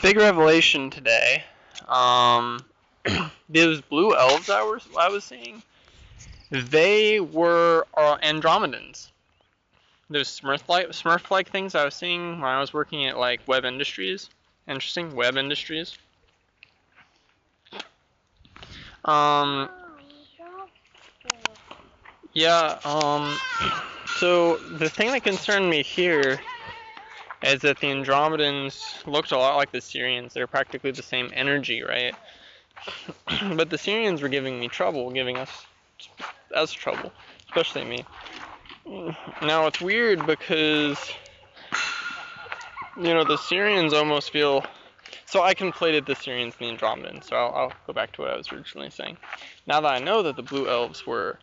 Big revelation today. Those blue elves I was seeing, they were Andromedans. Those Smurf-like things I was seeing when I was working at like Web Industries. Interesting, Web Industries. Yeah. So the thing that concerned me here is that the Andromedans looked a lot like the Syrians. They're practically the same energy, right? But the Syrians were giving us trouble, especially me. Now it's weird because, the Syrians almost feel... So I conflated the Syrians and the Andromedans, so I'll go back to what I was originally saying. Now that I know that the Blue Elves were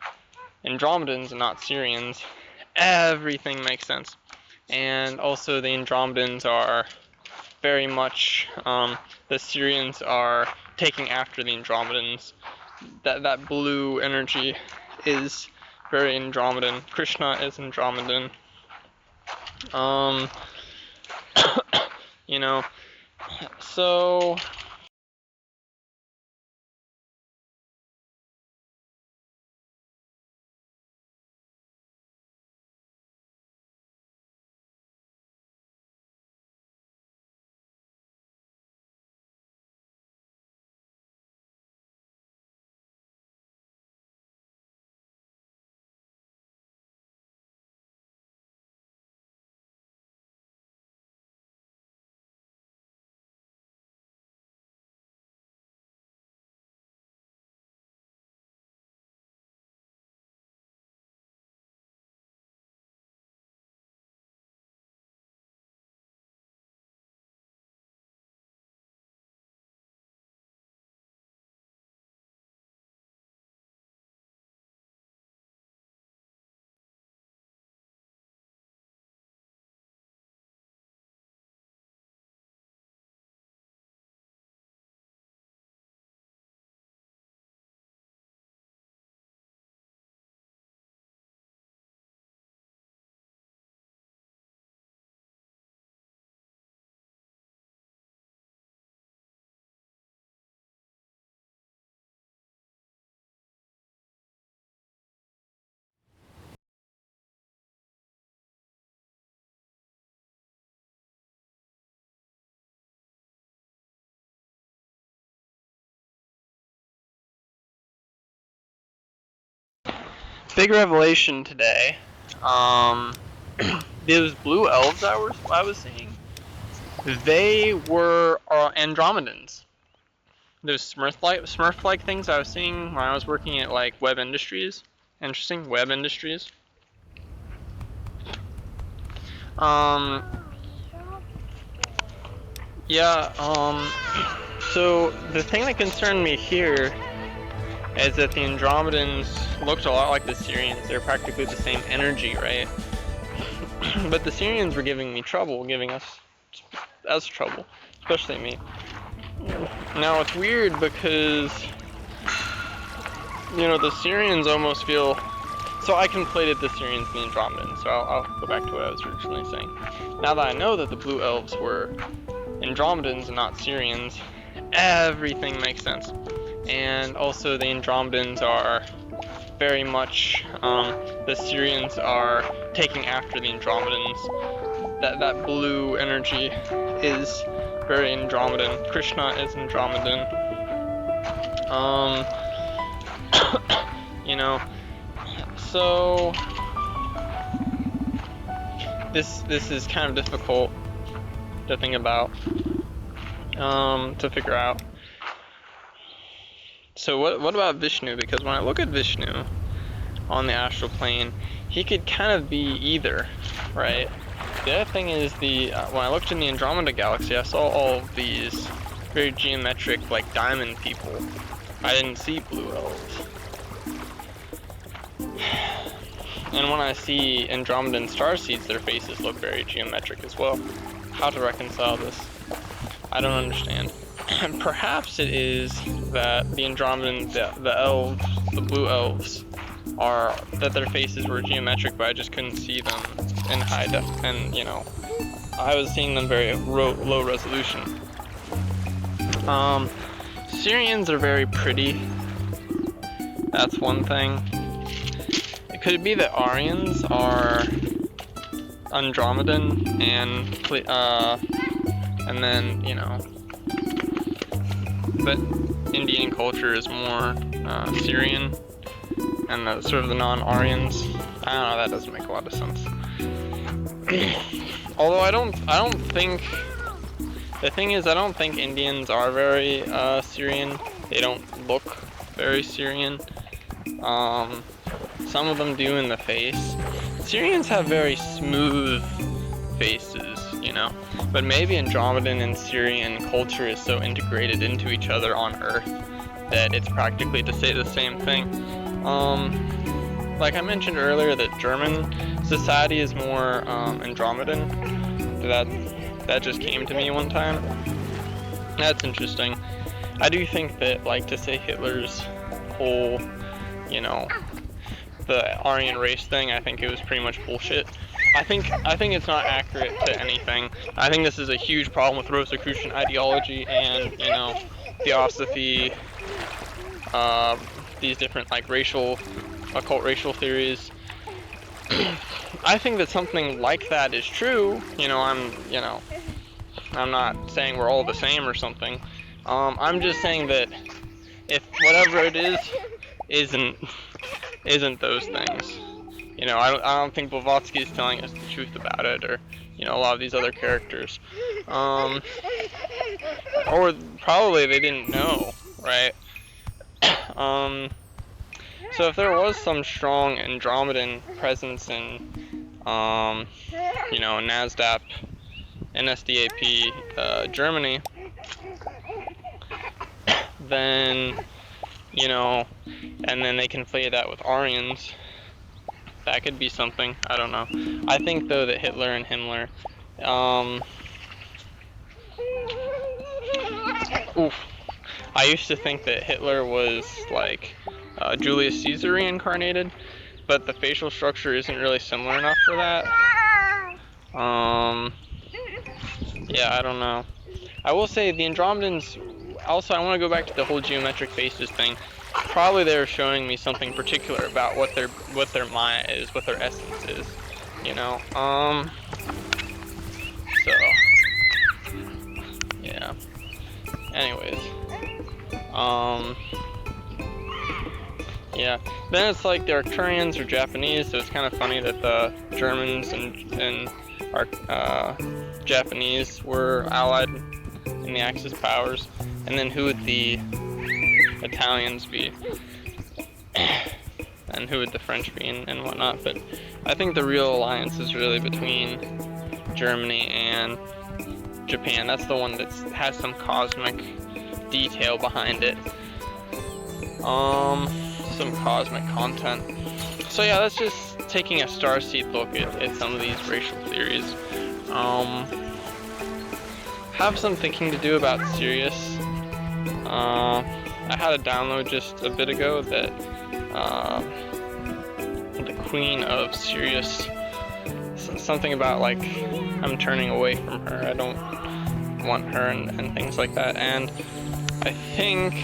Andromedans and not Syrians, everything makes sense. And also the Andromedans are very much, the Syrians are taking after the Andromedans. That blue energy is very Andromedan. Krishna is Andromedan. So big revelation today. Those blue elves I was seeing, they were Andromedans. Those Smurf-like things I was seeing when I was working at like Web Industries. Interesting, Web Industries. Yeah. So the thing that concerned me here is that the Andromedans looked a lot like the Syrians. They're practically the same energy, right? But the Syrians were giving us trouble, especially me. Now it's weird because, the Syrians almost feel... So I conflated the Syrians and the Andromedans, so I'll go back to what I was originally saying. Now that I know that the Blue Elves were Andromedans and not Syrians, everything makes sense. And also the Andromedans are very much, the Syrians are taking after the Andromedans. That blue energy is very Andromedan. Krishna is Andromedan. So this is kind of difficult to think about, to figure out. So what about Vishnu? Because when I look at Vishnu on the astral plane, he could kind of be either, right? The other thing is when I looked in the Andromeda galaxy, I saw all of these very geometric, like diamond people. I didn't see blue elves. And when I see Andromedan starseeds, their faces look very geometric as well. How to reconcile this? I don't understand. Perhaps it is that the Andromedans, the elves, the blue elves, that their faces were geometric, but I just couldn't see them in high def, and I was seeing them very low resolution. Syrians are very pretty. That's one thing. Could it be that Aryans are Andromedan and then, you know, but Indian culture is more Syrian, and the sort of the non-Aryans. I don't know. That doesn't make a lot of sense. Although I don't think. The thing is, I don't think Indians are very Syrian. They don't look very Syrian. Some of them do in the face. Syrians have very smooth faces, you know. But maybe Andromedan and Syrian culture is so integrated into each other on Earth that it's practically to say the same thing. Like I mentioned earlier, that German society is more Andromedan. That just came to me one time. That's interesting. I do think that, like, to say Hitler's whole, you know, the Aryan race thing, I think it was pretty much bullshit. I think it's not accurate to anything. I think this is a huge problem with Rosicrucian ideology and, you know, theosophy, these different, like, occult racial theories. I think that something like that is true. I'm not saying we're all the same or something. I'm just saying that if whatever it is isn't those things. You know, I don't think Blavatsky is telling us the truth about it, or, you know, a lot of these other characters. Or probably they didn't know, right? So if there was some strong Andromedan presence in, you know, NSDAP, Germany, then, you know, and then they conflated that with Aryans, that could be something. I don't know. I think, though, that Hitler and Himmler, I used to think that Hitler was like Julius Caesar reincarnated, but the facial structure isn't really similar enough for that. Yeah, I don't know. I will say the Andromedans, also I want to go back to the whole geometric faces thing. Probably they're showing me something particular about what their Maya is, what their essence is, you know. So yeah. Anyways. Yeah. Then it's like the Arcturians are Japanese, so it's kind of funny that the Germans and Japanese were allied in the Axis powers. And then who would the Italians be? And who would the French be, and whatnot. But I think the real alliance is really between Germany and Japan. That's the one that has some cosmic detail behind it. Some cosmic content. So yeah, that's just taking a starseed look at some of these racial theories. Have some thinking to do about Sirius. I had a download just a bit ago that the Queen of Sirius, something about like I'm turning away from her, I don't want her, and things like that. And I think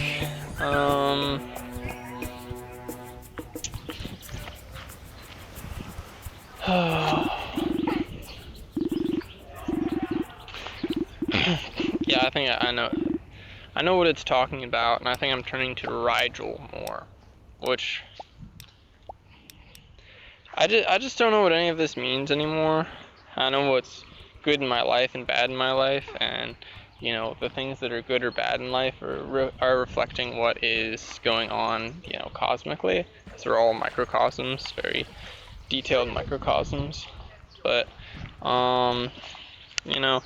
yeah, I think I know what it's talking about, and I think I'm turning to Rigel more, which I just don't know what any of this means anymore. I know what's good in my life and bad in my life, and, you know, the things that are good or bad in life are reflecting what is going on, you know, cosmically. So they're all microcosms, very detailed microcosms. But, you know,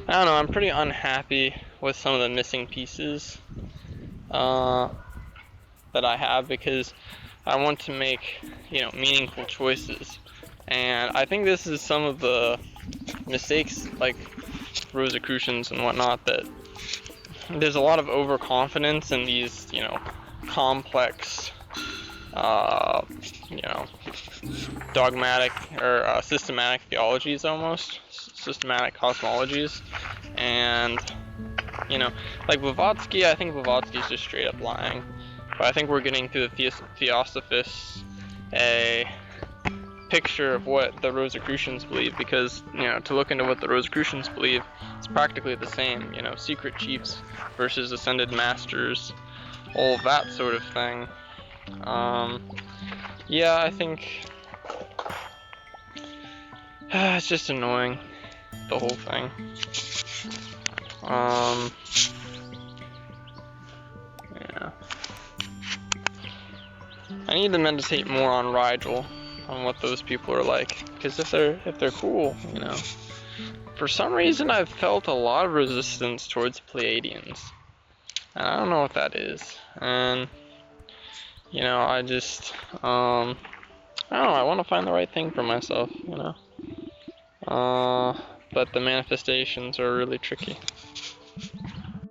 I don't know, I'm pretty unhappy with some of the missing pieces that I have, because I want to make, you know, meaningful choices. And I think this is some of the mistakes, like Rosicrucians and whatnot, that there's a lot of overconfidence in these, you know, complex, you know, dogmatic or systematic theologies, almost systematic cosmologies, and you know, like Blavatsky, I think Blavatsky's just straight up lying. But I think we're getting through the Theosophists a picture of what the Rosicrucians believe, because, you know, to look into what the Rosicrucians believe, it's practically the same, you know, secret chiefs versus ascended masters, all of that sort of thing. Yeah, I think it's just annoying, the whole thing. Yeah. I need to meditate more on Rigel, on what those people are like, because if they're cool, you know. For some reason, I've felt a lot of resistance towards Pleiadians, and I don't know what that is. And you know, I just I don't know. I want to find the right thing for myself, you know. But the manifestations are really tricky.